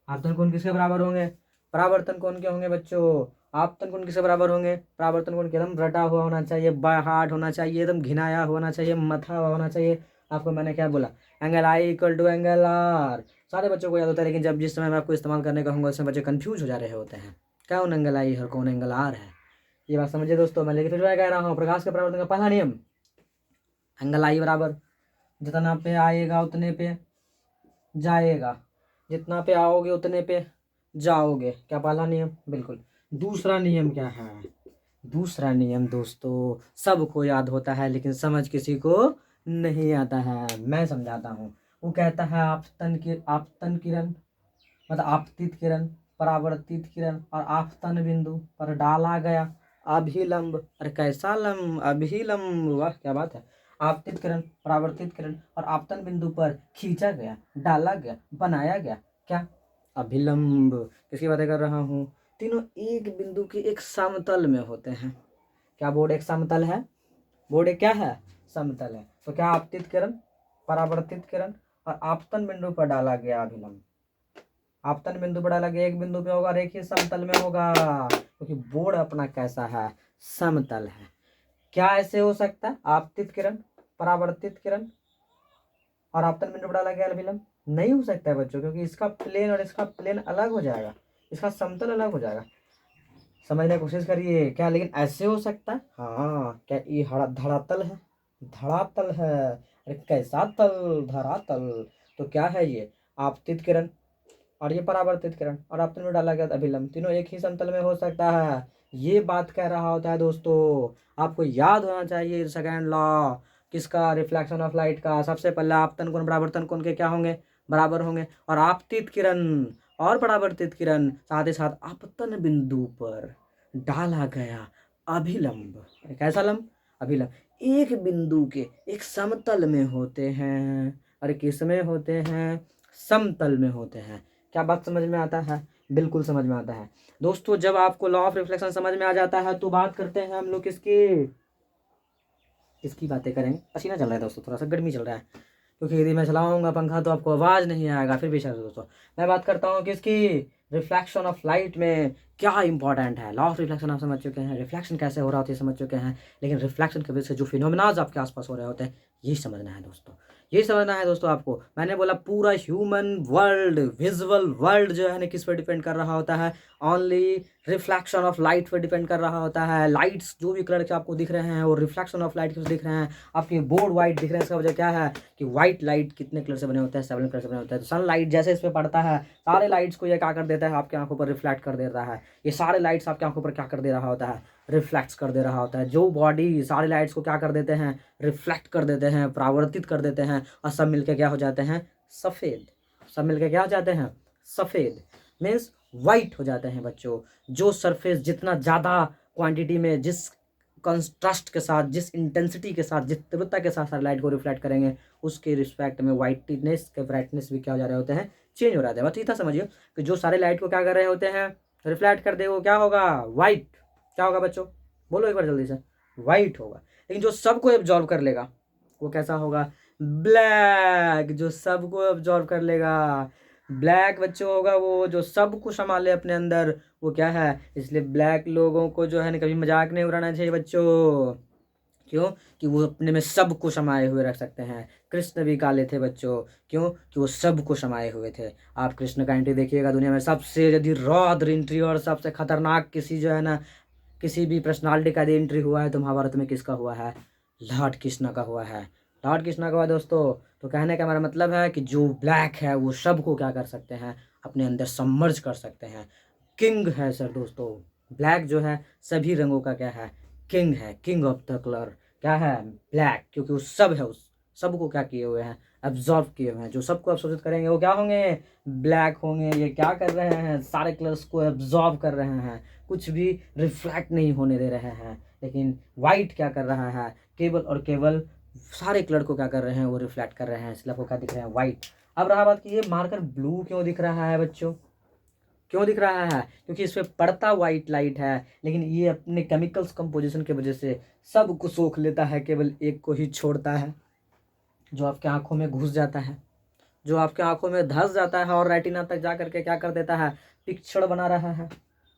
आपतन कोण किसके बराबर होंगे? परावर्तन कोण के होंगे बच्चों। आपतन कोण किसके बराबर होंगे? परावर्तन कोण एकदम रटा हुआ होना चाहिए, बाय हार्ड होना चाहिए, एकदम घिनाया होना चाहिए, मथा हुआ होना चाहिए। आपको मैंने क्या बोला? Angle I equal to angle R. सारे बच्चों को याद होता है, लेकिन जब जिस समय मैं आपको इस्तेमाल करने का होगा उस समय बच्चे कंफ्यूज हो जा रहे होते हैं, कौन एंगल आई और कौन एंगल आर है। ये बात समझिए दोस्तों। मैं लेकिन फिर मैं कह रहा हूँ, प्रकाश के परावर्तन का पहला नियम, एंगल आई बराबर जितना पे आएगा उतने पे जाएगा, जितना पे आओगे उतने पे जाओगे। क्या पहला नियम? बिल्कुल। दूसरा नियम क्या है? दूसरा नियम दोस्तों सबको याद होता है, लेकिन समझ किसी को नहीं आता है। मैं समझाता हूँ। वो कहता है आपतन किरण मतलब आपतित किरण, परावर्तित किरण और आपतन बिंदु पर डाला गया अभिलंब। अरे कैसा लंब? अभिलंब। वाह क्या बात है। आपतित किरण, परावर्तित किरण और आपतन बिंदु पर खींचा गया, डाला गया, बनाया गया क्या? अभिलंब। किसकी बातें कर रहा हूँ? तीनों एक बिंदु के एक समतल में होते हैं। क्या बोर्ड एक समतल है? बोर्ड एक क्या है? समतल है। तो क्या आपतित किरण, परावर्तित किरण और आपतन बिंदु पर डाला गया अभिलंब। आपतन बिंदु पर डाला गया एक बिंदु पे होगा, रेखीय समतल में होगा, क्योंकि बोर्ड अपना कैसा है? समतल है। क्या ऐसे हो सकता है? आपतित किरण, परावर्तित किरण और आपतन बिंदु पर डाला गया अभिलंब? नहीं हो सकता है बच्चों, क्योंकि इसका प्लेन और इसका प्लेन अलग हो जाएगा, इसका समतल अलग हो जाएगा। समझने की कोशिश करिए। क्या लेकिन ऐसे हो सकता है? हाँ। क्या ये धरातल है? धरातल है। अरे कैसा तल? धरातल। तो क्या है ये? आपतित किरण, और ये परावर्तित किरण, और आपने में डाला गया अभिलंब, तीनों एक ही समतल में हो सकता है। ये बात कह रहा होता है दोस्तों। आपको याद होना चाहिए सेकंड लॉ किसका, रिफ्लेक्शन ऑफ लाइट का। सबसे पहले आपतन कोण परावर्तन कोण के क्या होंगे, बराबर होंगे। और आपतित किरण और परावर्तित किरण साथ ही साथ आपतन बिंदु पर डाला गया अभिलंब, कैसा लंब, अभिलंब, एक बिंदु के एक समतल में होते हैं। और किस में होते हैं, समतल में होते हैं। क्या बात समझ में आता है, बिल्कुल समझ में आता है दोस्तों। जब आपको लॉ ऑफ रिफ्लेक्शन समझ में आ जाता है तो बात करते हैं हम लोग किसकी बातें करेंगे। पसीना चल रहा है दोस्तों, थोड़ा सा गर्मी चल रहा है, क्योंकि यदि मैं चलाऊंगा पंखा तो आपको आवाज़ नहीं आएगा। फिर भी चलो दोस्तों, मैं बात करता हूँ किसकी, रिफ्लेक्शन ऑफ लाइट में क्या इंपॉर्टेंट है। लॉ ऑफ रिफ्लेक्शन आप समझ चुके हैं, रिफ्लेक्शन कैसे हो रहा होता है समझ चुके हैं, लेकिन रिफ्लेक्शन की वजह से जो फिनोमिनाज आपके आसपास हो रहे होते हैं यही समझना है दोस्तों। यही समझना है दोस्तों आपको। मैंने बोला पूरा ह्यूमन वर्ल्ड, विजुअल वर्ल्ड जो है ना किस पर डिपेंड कर रहा होता है, ओनली रिफ्लेक्शन ऑफ लाइट पर डिपेंड कर रहा होता है। लाइट्स जो भी कलर के आपको दिख रहे हैं वो रिफ्लेक्शन ऑफ लाइट के दिख रहे हैं। आपके बोर्ड वाइट दिख रहे हैं, इसका वजह क्या है कि व्हाइट लाइट कितने कलर से बने होते हैं, 7 कलर से बने होते हैं। तो सनलाइट जैसे इस पर पड़ता है सारे लाइट्स को ये क्या कर देता है, आपकी आंखों पर रिफ्लेक्ट कर देता है। ये सारे लाइट्स आपकी आंखों पर क्या कर दे रहा होता है, रिफ्लेक्ट कर दे रहा होता है। जो बॉडी सारी लाइट्स को क्या कर देते हैं, रिफ्लेक्ट कर देते हैं, परावर्तित कर देते हैं, और सब मिलकर क्या हो जाते हैं, सफ़ेद। सब मिलकर क्या हो जाते हैं, सफ़ेद, मीन्स वाइट हो जाते हैं बच्चों। जो सरफेस जितना ज़्यादा क्वांटिटी में, जिस कंट्रास्ट के साथ, जिस इंटेंसिटी के साथ, जिस तीव्रता के साथ लाइट को रिफ्लेक्ट करेंगे उसके रिस्पेक्ट में वाइटनेस के ब्राइटनेस भी क्या हो जा रहे होते हैं, चेंज हो रहा है। बस इतना समझिए कि जो सारे लाइट को क्या कर रहे होते हैं, रिफ्लेक्ट कर दे, वो क्या होगा, वाइट। क्या होगा बच्चों, बोलो एक बार जल्दी से, वाइट होगा। लेकिन जो सबको एब्जॉर्व कर लेगा वो कैसा होगा, ब्लैक। जो सबको एब्जॉर्व कर लेगा ब्लैक बच्चों होगा, वो जो सब कुछ संभाले अपने अंदर, वो क्या है। इसलिए ब्लैक लोगों को जो है ना कभी मजाक नहीं उड़ाना चाहिए बच्चों। क्यों, कि वो अपने में सब को समाये हुए रख सकते हैं। कृष्ण भी काले थे बच्चों, क्यों, कि वो सब को समाये हुए थे। आप कृष्ण का एंट्री देखिएगा, दुनिया में सबसे यदि रौद्र एंट्री और सबसे खतरनाक किसी जो है ना किसी भी पर्सनालिटी का यदि एंट्री हुआ है तो महाभारत में किसका हुआ है, लॉर्ड कृष्णा का हुआ है। लॉर्ड कृष्णा का हुआ दोस्तों। तो कहने का हमारा मतलब है कि जो ब्लैक है वो सब को क्या कर सकते हैं, अपने अंदर सबमर्ज कर सकते हैं। किंग है सर दोस्तों, ब्लैक जो है सभी रंगों का क्या है, किंग है, किंग ऑफ द कलर क्या है, ब्लैक। क्योंकि वो सब है, उस सब को क्या किए हुए हैं, एब्जॉर्व किए हुए हैं। जो सबको अवशोषित करेंगे वो क्या होंगे, ब्लैक होंगे। ये क्या कर रहे हैं, सारे कलर्स को एब्जॉर्व कर रहे हैं, कुछ भी रिफ्लेक्ट नहीं होने दे रहे हैं। लेकिन वाइट क्या कर रहा है, केवल और केवल सारे कलर को क्या कर रहे हैं, वो रिफ्लेक्ट कर रहे हैं। इसलिए आपको क्या दिख रहे हैं, वाइट। अब रहा बात कि ये मार्कर ब्लू क्यों दिख रहा है बच्चों, क्यों दिख रहा है, क्योंकि इस पर पड़ता वाइट लाइट है, लेकिन ये अपने केमिकल्स कंपोजिशन की वजह से सब को सोख लेता है, केवल एक को ही छोड़ता है, जो आपके आंखों में घुस जाता है, जो आपके आंखों में धंस जाता है और रेटिना तक जा करके क्या कर देता है, पिक्चर बना रहा है।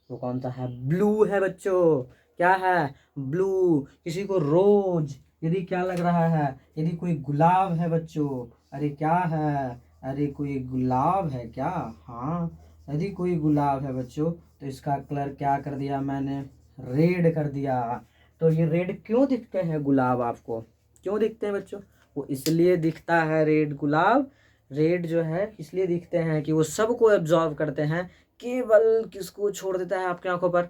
वो कौन सा है, ब्लू है बच्चों। क्या है, ब्लू। किसी को रोज यदि क्या लग रहा है, यदि कोई गुलाब है बच्चों, अरे क्या है, अरे कोई गुलाब है क्या, हाँ, यदि कोई गुलाब है बच्चों तो इसका कलर क्या कर दिया मैंने, रेड कर दिया। तो ये रेड क्यों दिखते हैं गुलाब आपको, क्यों दिखते हैं बच्चों, वो इसलिए दिखता है रेड गुलाब, रेड जो है इसलिए दिखते हैं कि वो सबको एब्जॉर्व करते हैं। केवल किसको छोड़ देता है आपकी आंखों पर,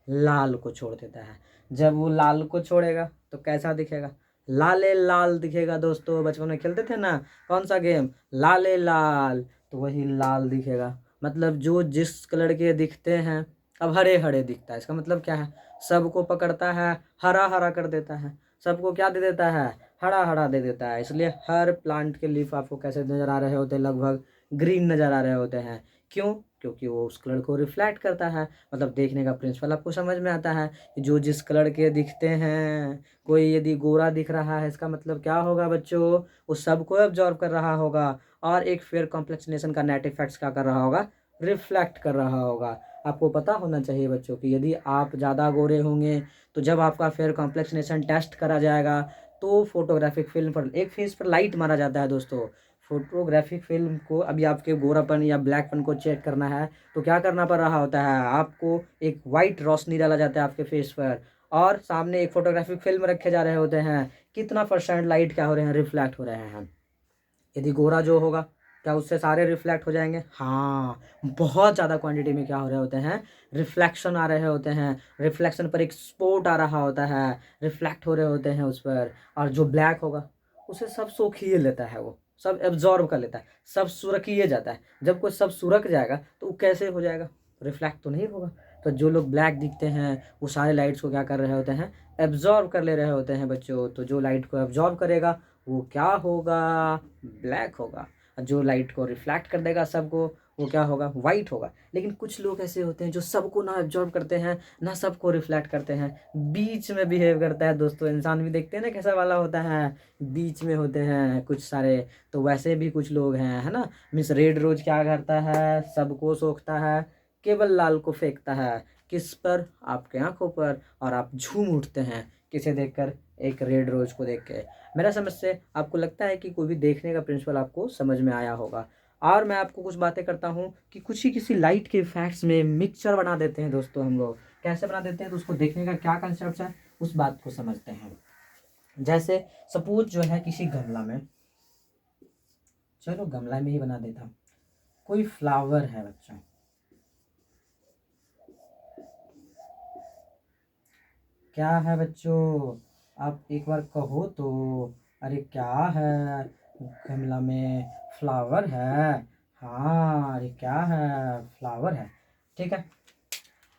लाल को छोड़ देता है। जब वो लाल को छोड़ेगा तो कैसा दिखेगा, लाले लाल दिखेगा दोस्तों। बचपन में खेलते थे ना कौन सा गेम, लाले लाल, तो वही लाल दिखेगा। मतलब जो जिस कलर के दिखते हैं, अब हरे हरे दिखता है, इसका मतलब क्या है, सबको पकड़ता है, हरा हरा कर देता है, सबको क्या दे देता है, हरा हरा दे देता है। इसलिए हर प्लांट के लीफ आपको कैसे नज़र आ रहे होते हैं, लगभग ग्रीन नज़र आ रहे होते हैं। क्यों, क्योंकि वो उस कलर को रिफ्लेक्ट करता है। मतलब देखने का प्रिंसिपल आपको समझ में आता है कि जो जिस कलर के दिखते हैं, कोई यदि गोरा दिख रहा है इसका मतलब क्या होगा बच्चों, वो सबको एब्जॉर्व कर रहा होगा, और एक फेयर कॉम्प्लेक्सिनेशन का नेट इफेक्ट्स क्या कर रहा होगा, रिफ्लेक्ट कर रहा होगा। आपको पता होना चाहिए बच्चों कि यदि आप ज़्यादा गोरे होंगे तो जब आपका फेयर कॉम्प्लेक्सिनेशन टेस्ट करा जाएगा तो फोटोग्राफिक फिल्म पर एक फेस पर लाइट मारा जाता है दोस्तों। फोटोग्राफिक फिल्म को अभी आपके गोरापन या ब्लैकपन को चेक करना है तो क्या करना पड़ रहा होता है, आपको एक वाइट रोशनी डाला जाता है आपके फेस पर, और सामने एक फोटोग्राफिक फिल्म रखे जा रहे होते हैं। कितना % लाइट क्या हो रहे हैं, रिफ्लेक्ट हो रहे हैं। यदि गोरा जो होगा क्या उससे सारे रिफ्लेक्ट हो जाएंगे? हाँ, बहुत ज़्यादा क्वांटिटी में क्या हो रहे होते हैं, रिफ्लेक्शन आ रहे होते हैं। रिफ्लेक्शन पर एक स्पॉट आ रहा होता है, रिफ्लेक्ट हो रहे होते हैं उस पर। और जो ब्लैक होगा उसे सब सोखिए लेता है, वो सब एब्जॉर्ब कर लेता है, सब सुरखिए जाता है। जब कोई सब सुरख जाएगा तो वो कैसे हो जाएगा? रिफ्लेक्ट तो नहीं होगा। तो जो लोग ब्लैक दिखते हैं वो सारे लाइट्स को क्या कर रहे होते हैं, एब्जॉर्ब कर ले रहे होते हैं बच्चों। तो जो लाइट को एब्जॉर्ब करेगा वो क्या होगा? ब्लैक होगा। और जो लाइट को रिफ्लेक्ट कर देगा सबको, वो क्या होगा? वाइट होगा। लेकिन कुछ लोग ऐसे होते हैं जो सबको ना एब्जॉर्ब करते हैं ना सबको रिफ्लेक्ट करते हैं, बीच में बिहेव करता है दोस्तों। इंसान भी देखते हैं ना कैसा वाला होता है, बीच में होते हैं कुछ सारे। तो वैसे भी कुछ लोग हैं, है ना। मीन्स रेड रोज क्या करता है, सबको सोखता है, केवल लाल को फेंकता है। किस पर? आपके आंखों पर। और आप झूम उठते हैं किसे देखकर? एक रेड रोज को देख के। मेरा समझ से आपको लगता है कि कोई भी देखने का प्रिंसिपल आपको समझ में आया होगा। और मैं आपको कुछ बातें करता हूँ कि कुछ ही किसी लाइट के इफेक्ट्स में मिक्सचर बना देते हैं दोस्तों हम लोग। कैसे बना देते हैं तो उसको देखने का क्या कंसेप्ट है उस बात को समझते हैं। जैसे सपोज जो है किसी गमला में, चलो गमला में ही बना देता हूँ, कोई फ्लावर है बच्चों, क्या है बच्चों? आप एक बार कहो तो। अरे क्या है? गमला में फ्लावर है। हाँ, अरे क्या है? फ्लावर है। ठीक है,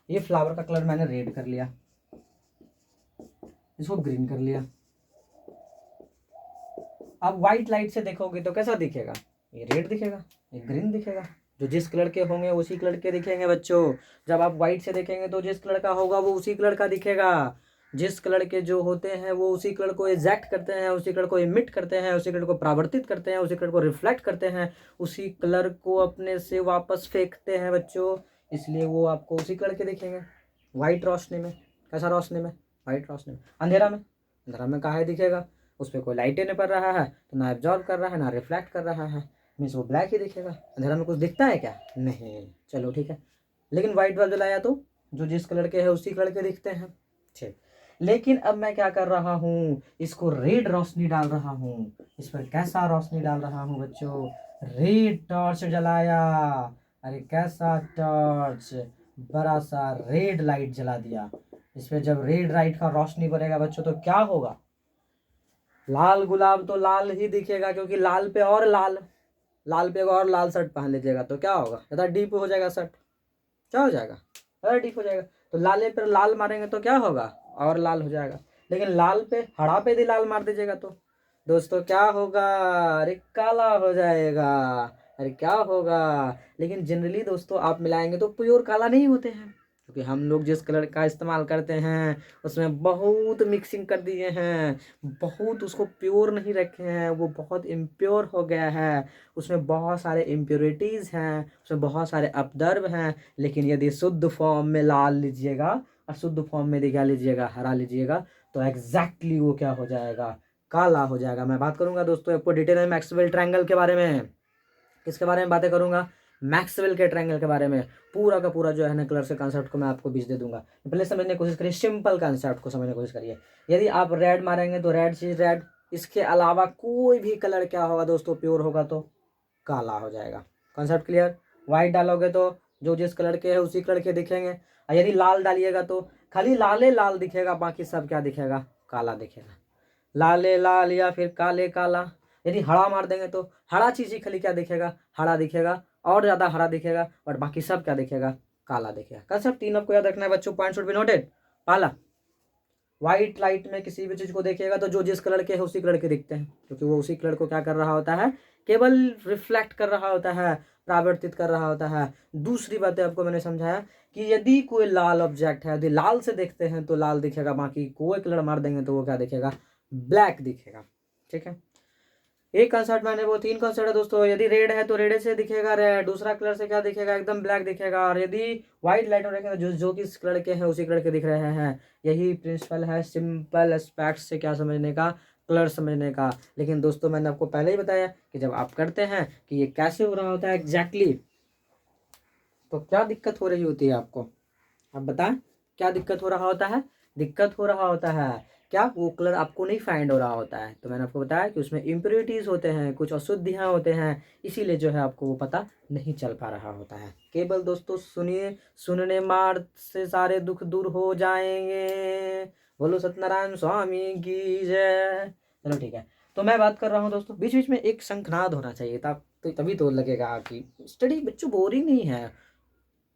ये फ्लावर का कलर मैंने रेड कर लिया, इसको ग्रीन कर लिया। अब व्हाइट लाइट से देखोगे तो कैसा दिखेगा? ये रेड दिखेगा, ये ग्रीन दिखेगा। जो जिस कलर के होंगे उसी कलर के दिखेंगे बच्चों। जब आप व्हाइट से देखेंगे तो जिस कलर का होगा वो उसी कलर का दिखेगा। जिस कलर के जो होते हैं वो उसी कलर को एग्जैक्ट करते हैं, उसी कलर को इमिट करते हैं, उसी कलर को परावर्तित करते हैं, उसी कलर को रिफ्लेक्ट करते हैं, उसी कलर को अपने से वापस फेंकते हैं बच्चों। इसलिए वो आपको उसी कलर के दिखेंगे। व्हाइट रोशनी में, कैसा रोशनी में? व्हाइट रोशनी में। अंधेरा में, अंधेरा में काहे दिखेगा? उस पर कोई लाइटें नहीं पड़ रहा है तो ना एब्जॉर्ब कर रहा है ना रिफ्लेक्ट कर रहा है, मीन्स वो ब्लैक ही दिखेगा। अंधेरा में कुछ दिखता है क्या? नहीं। चलो ठीक है, लेकिन वाइट बल्ब जलाया तो जो जिस कलर के है उसी कलर के दिखते हैं। ठीक, लेकिन अब मैं क्या कर रहा हूँ, इसको रेड रोशनी डाल रहा हूँ। इस पर कैसा रोशनी डाल रहा हूँ बच्चों? रेड टॉर्च जलाया। अरे कैसा टॉर्च? बड़ा सा रेड लाइट जला दिया। इस पर जब रेड लाइट का रोशनी पड़ेगा बच्चों तो क्या होगा? लाल गुलाब तो लाल ही दिखेगा, क्योंकि लाल पे और लाल, लाल पे और लाल शर्ट पहन लीजिएगा तो क्या होगा? ज़्यादा डीप हो जाएगा शर्ट, क्या हो जाएगा? ज़्यादा डीप हो जाएगा। तो लाले पर लाल मारेंगे तो क्या होगा? और लाल हो जाएगा। लेकिन लाल पे, हरा पे भी लाल मार दीजिएगा तो दोस्तों क्या होगा? अरे काला हो जाएगा। अरे क्या होगा? लेकिन जनरली दोस्तों आप मिलाएंगे तो प्योर काला नहीं होते हैं, क्योंकि हम लोग जिस कलर का इस्तेमाल करते हैं उसमें बहुत मिक्सिंग कर दिए हैं, बहुत उसको प्योर नहीं रखे हैं, वो बहुत इम्प्योर हो गया है। उसमें बहुत सारे इम्प्योरिटीज़ हैं, उसमें बहुत सारे अपद्रव हैं। लेकिन यदि शुद्ध फॉर्म में लाल लीजिएगा और शुद्ध फॉर्म में क्या लीजिएगा, हरा लीजिएगा, तो एग्जैक्टली वो क्या हो जाएगा? काला हो जाएगा। मैं बात करूंगा दोस्तों आपको डिटेल में मैक्सवेल ट्रायंगल के बारे में। किसके बारे में बातें करूंगा? मैक्सवेल के ट्रायंगल के बारे में। पूरा का पूरा जो है ना कलर्स के कंसेप्ट को मैं आपको बीच दे दूंगा। पहले समझने की कोशिश करिए, सिंपल कंसेप्ट को समझने की कोशिश करिए। यदि आप रेड मारेंगे तो रेड चीज रेड, इसके अलावा कोई भी कलर क्या होगा दोस्तों? प्योर होगा तो काला हो जाएगा। Concept clear? व्हाइट डालोगे तो जो जिस कलर के है उसी कलर के दिखेंगे, और यदि लाल डालिएगा तो खाली लाले लाल दिखेगा, बाकी सब क्या दिखेगा? काला दिखेगा। लाले लाल या फिर काले काला। यदि हरा मार देंगे तो हरा चीज ही खाली क्या दिखेगा? हरा दिखेगा, और ज्यादा हरा दिखेगा, और बाकी सब क्या दिखेगा? काला दिखेगा। कंसेप्ट तीन आपको याद रखना है बच्चों, पॉइंट शुड बी नोटेड। पहला, व्हाइट लाइट में किसी भी चीज को देखिएगा तो जो जिस कलर के है उसी कलर के दिखते हैं, क्योंकि वो उसी कलर को क्या कर रहा होता है? केवल रिफ्लेक्ट कर रहा होता है, परावर्तित कर रहा होता है। दूसरी बात आपको मैंने समझाया कि यदि कोई लाल ऑब्जेक्ट है, यदि लाल से देखते हैं तो लाल दिखेगा, बाकी कोई कलर मार देंगे तो वो क्या दिखेगा? ब्लैक दिखेगा। ठीक है, एक कंसेप्ट मैंने, वो तीन कंसेप्ट है दोस्तों। यदि रेड है तो रेड से दिखेगा रेड, दूसरा कलर से क्या दिखेगा? एकदम ब्लैक दिखेगा। और यदि व्हाइट लाइट में देखेंगे जो जो किस कलर के हैं उसी कलर के दिख रहे हैं। यही प्रिंसिपल है सिंपल एस्पेक्ट से क्या समझने का? कलर समझने का। लेकिन दोस्तों मैंने आपको पहले ही बताया कि जब आप करते हैं कि ये कैसे हो रहा होता है एग्जैक्टली, तो क्या दिक्कत हो रही होती है आपको? आप बताएं क्या दिक्कत हो रहा होता है? दिक्कत हो रहा होता है क्या वो कलर आपको नहीं फाइंड हो रहा होता है। तो मैंने आपको बताया कि उसमें इम्प्योरिटीज़ होते हैं, कुछ अशुद्धियाँ होते हैं, इसीलिए जो है आपको वो पता नहीं चल पा रहा होता है। केवल दोस्तों सुनिए, सुनने मात्र से सारे दुख दूर हो जाएंगे, बोलो सत्यनारायण स्वामी की जय। चलो ठीक है, तो मैं बात कर रहा हूँ दोस्तों, बीच बीच में एक शंखनाद होना चाहिए था, तो तभी तो लगेगा कि स्टडी बच्चों बोरिंग नहीं है,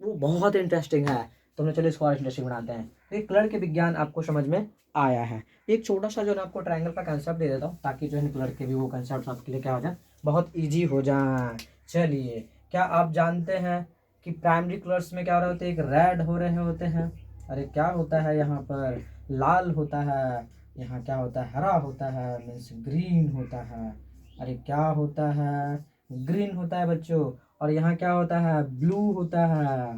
वो बहुत इंटरेस्टिंग है। तो हमने चलो इसको और इंटरेस्टिंग बनाते हैं। तो एक कलर के विज्ञान आपको समझ में आया है। एक छोटा सा जो है आपको ट्रायंगल का कंसेप्ट दे देता हूँ, ताकि जो है कलर के भी वो कंसेप्ट आपके लिए क्या हो जाए, बहुत ईजी हो जाए। चलिए, क्या आप जानते हैं कि प्राइमरी कलर्स में क्या हो रहे होते हैं, एक रेड हो रहे होते हैं, अरे क्या होता है यहाँ पर, लाल होता है, यहाँ क्या होता है, हरा होता है, मीन्स ग्रीन होता है, अरे क्या होता है, ग्रीन होता है बच्चों, और यहाँ क्या होता है, ब्लू होता है,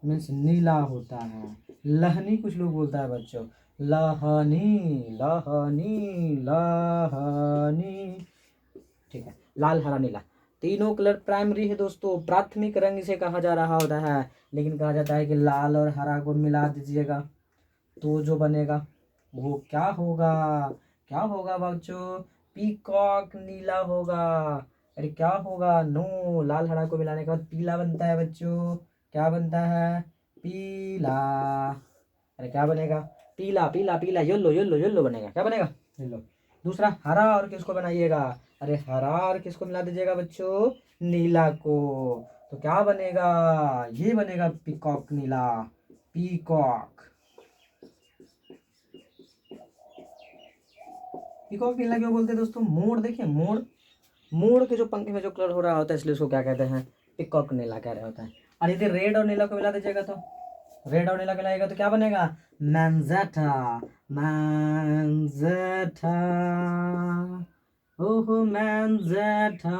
मीन्स नीला होता है, लहनी कुछ लोग बोलता है बच्चों, लहनी लहनी लहनी, ठीक है, लाल हरा नीला, तीनों कलर प्राइमरी है दोस्तों, प्राथमिक रंग से कहा जा रहा होता है। लेकिन कहा जाता है कि लाल और हरा को मिला दीजिएगा तो जो बनेगा वो क्या होगा, क्या होगा बच्चों, पीकॉक नीला होगा। अरे क्या होगा, नो, लाल हरा को मिलाने के बाद पीला बनता है बच्चों, क्या बनता है, पीला, अरे क्या बनेगा, पीला पीला पीला, येलो येलो येलो बनेगा, क्या बनेगा, येलो। दूसरा हरा, और किसको बनाइएगा, अरे हरा और किसको मिला दीजिएगा बच्चों, नीला को, तो क्या बनेगा, ये बनेगा पीकॉक नीला, पीकॉक। पीकॉक नीला क्यों बोलते हैं दोस्तों, मोर देखिए, मोर, मोर के जो पंख में जो कलर हो रहा होता है, इसलिए उसको क्या कहते हैं, पीकॉक नीला कह रहे होते हैं। और यदि रेड और नीला को मिला दीजिएगा तो, रेड और नीला मिलाएगा तो क्या बनेगा, मैंजेटा, मैंजेटा, ओहो मैंजेटा,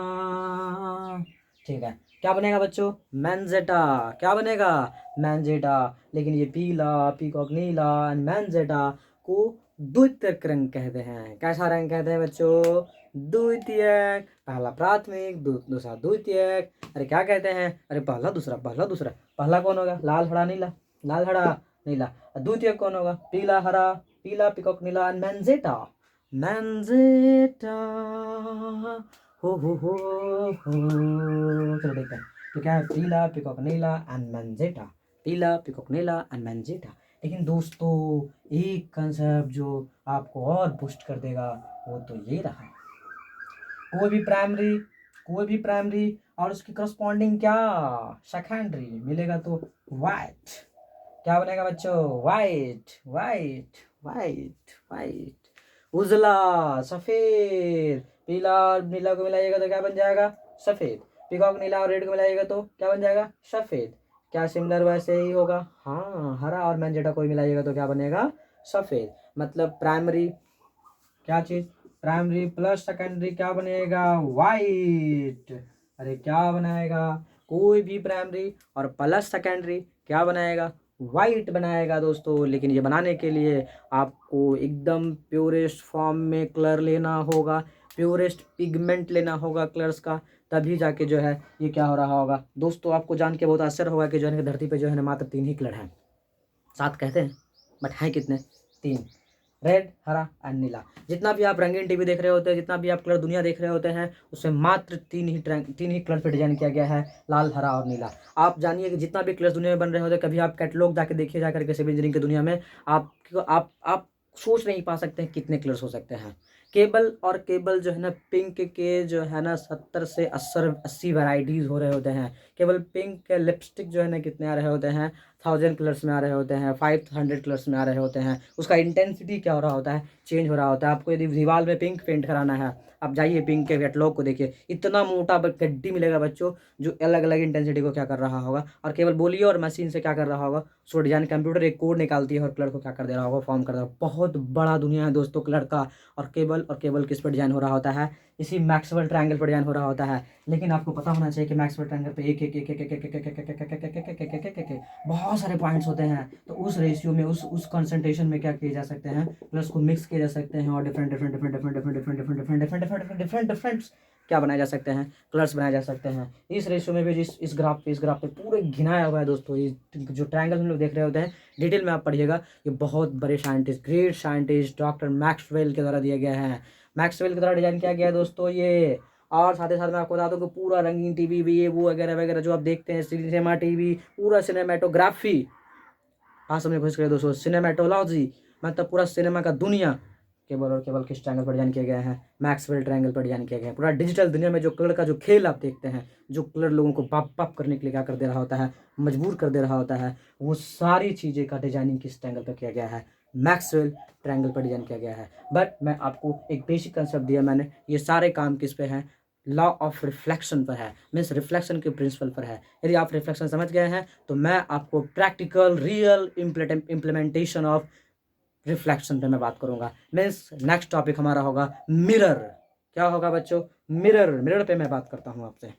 ठीक है, क्या बनेगा बच्चों, मैंजेटा, क्या बनेगा, मैंजेटा। लेकिन ये पीला, पीकॉक नीला एंड मैंजेटा को द्वितीयक रंग कहते हैं। कैसा रंग कहते हैं बच्चों, द्वितीयक, पहला प्राथमिक, दूसरा द्वितीयक। अरे क्या कहते हैं, अरे पहला दूसरा, पहला दूसरा, पहला कौन होगा, लाल हरा नीला, लाल हरा नीला, द्वितीयक कौन होगा, पीला हरा, पीला पीकॉक नीला एंड मैंजेटा, मैंजेटा, हो। चलो देखते हैं, तो क्या है, पीला पीकॉक नीला एंड मैंजेटा, पीला पीकॉक नीला एंड मैंजेटा। लेकिन दोस्तों एक कंसेप्ट जो आपको और बूस्ट कर देगा वो तो ये रहा, कोई भी प्राइमरी और उसकी करस्पॉन्डिंग क्या, सेकेंडरी मिलेगा तो वाइट, क्या बनेगा बच्चों, वाइट वाइट वाइट वाइट, उजला सफेद, पीला और नीला को मिलाइएगा तो क्या बन जाएगा, सफेद, पीकॉक नीला और रेड को मिलाइएगा तो क्या बन जाएगा, सफेद। क्या सिमिलर वैसे ही होगा, हाँ, हरा और मैंजेटा को मिलाइएगा तो क्या बनेगा, सफेद। मतलब प्राइमरी क्या चीज, प्राइमरी प्लस सेकेंडरी क्या बनेगा, वाइट। अरे क्या बनाएगा, कोई भी प्राइमरी और प्लस सेकेंडरी क्या बनाएगा, वाइट बनाएगा दोस्तों। लेकिन ये बनाने के लिए आपको एकदम प्योरेस्ट फॉर्म में कलर लेना होगा, प्योरेस्ट पिगमेंट लेना होगा कलर्स का, तभी जाके जो है ये क्या हो रहा होगा दोस्तों। आपको जान के बहुत आश्चर्य होगा कि जो है धरती पे जो है मात्र 3 ही कलर हैं, 7 कहते हैं बट हैं कितने, 3, रेड हरा एंड नीला। जितना भी आप रंगीन टीवी देख रहे होते हैं, जितना भी आप कलर दुनिया देख रहे होते हैं, उसमें मात्र 3 ही कलर पे डिजाइन किया गया है, लाल हरा और नीला। आप जानिए कि जितना भी कलर्स दुनिया में बन रहे होते हैं, कभी आप कैटलॉग जाके देखिए, जाकर के सिविल इंजीनियरिंग की दुनिया में आप सोच नहीं पा सकते हैं कितने कलर्स हो सकते हैं। केबल और केबल जो है ना, पिंक के जो है ना 70 से 80 वैरायटीज़ हो रहे होते हैं। केवल पिंक के लिपस्टिक जो है ना कितने आ रहे होते हैं, 1000 कलर्स में आ रहे होते हैं, 500 कलर्स में आ रहे होते हैं। उसका इंटेंसिटी क्या हो रहा होता है, चेंज हो रहा होता है। आपको यदि दीवार में पिंक पेंट कराना है, आप जाइए पिंक के कैटलॉग को देखिए, इतना मोटा गड्डी मिलेगा बच्चों जो अलग अलग इंटेंसिटी को क्या कर रहा होगा। और केवल बोलिए और मशीन से क्या कर रहा होगा, सो डिजाइन कंप्यूटर एक कोड निकालती है और कलर को क्या कर दे रहा होगा, फॉर्म कर दे रहा होगा। बहुत बड़ा दुनिया है दोस्तों कलर का। और केबल किस पर डिजाइन हो रहा होता है, इसी मैक्सवेल ट्रायंगल पर डिजाइन हो रहा होता है। लेकिन आपको पता होना चाहिए कि मैक्सवेल ट्रायंगल पे एक बहुत सारे पॉइंट्स होते हैं। तो उस रेशियो में उस कंसंट्रेशन में क्या किए जा सकते हैं, प्लस को मिक्स किए जा सकते हैं और डिफरेंट क्या बनाए जा सकते हैं, कलर्स बनाए जा सकते हैं। इस रेशियो में भी इस ग्राफ पे पूरे घिनाया हुआ है दोस्तों। ये जो ट्रायंगल हम लोग देख रहे होते हैं, डिटेल में आप पढ़िएगा। ये बहुत बड़े scientist, great scientist doctor Maxwell के द्वारा दिया गया है। मैक्सवेल के द्वारा डिजाइन किया गया है दोस्तों ये। और साथ ही साथ मैं आपको बता दूं कि पूरा रंगीन टीवी भी, ये वो वगैरह वगैरह जो आप देखते हैं, सिनेमा टीवी, पूरा सिनेमेटोग्राफी, हाँ समझने की कोशिश करिए दोस्तों, सिनेमेटोलॉजी, मतलब पूरा सिनेमा का दुनिया केवल और केवल किस ट्रायंगल पर डिजाइन किया गया है, मैक्सवेल ट्रायंगल पर डिजाइन किया गया है। पूरा डिजिटल दुनिया में जो कलर का जो खेल आप देखते हैं, जो कलर लोगों को पाप पाप करने के लिए क्या कर दे रहा होता है, मजबूर कर दे रहा होता है, वो सारी चीज़ें का डिजाइनिंग किस ट्रायंगल पर किया गया है, मैक्सवेल ट्रायंगल पर डिजाइन किया गया है। बट मैं आपको एक बेसिक कंसेप्ट दिया मैंने, ये सारे काम किस पे हैं, लॉ ऑफ रिफ्लेक्शन पर है, मीन्स रिफ्लेक्शन के प्रिंसिपल पर है। यदि आप रिफ्लेक्शन समझ गए हैं तो मैं आपको practical real implementation of reflection पे मैं बात करूंगा। मीन्स नेक्स्ट टॉपिक हमारा होगा मिरर। क्या होगा बच्चों, मिरर। मिरर पे मैं बात करता हूँ आपसे।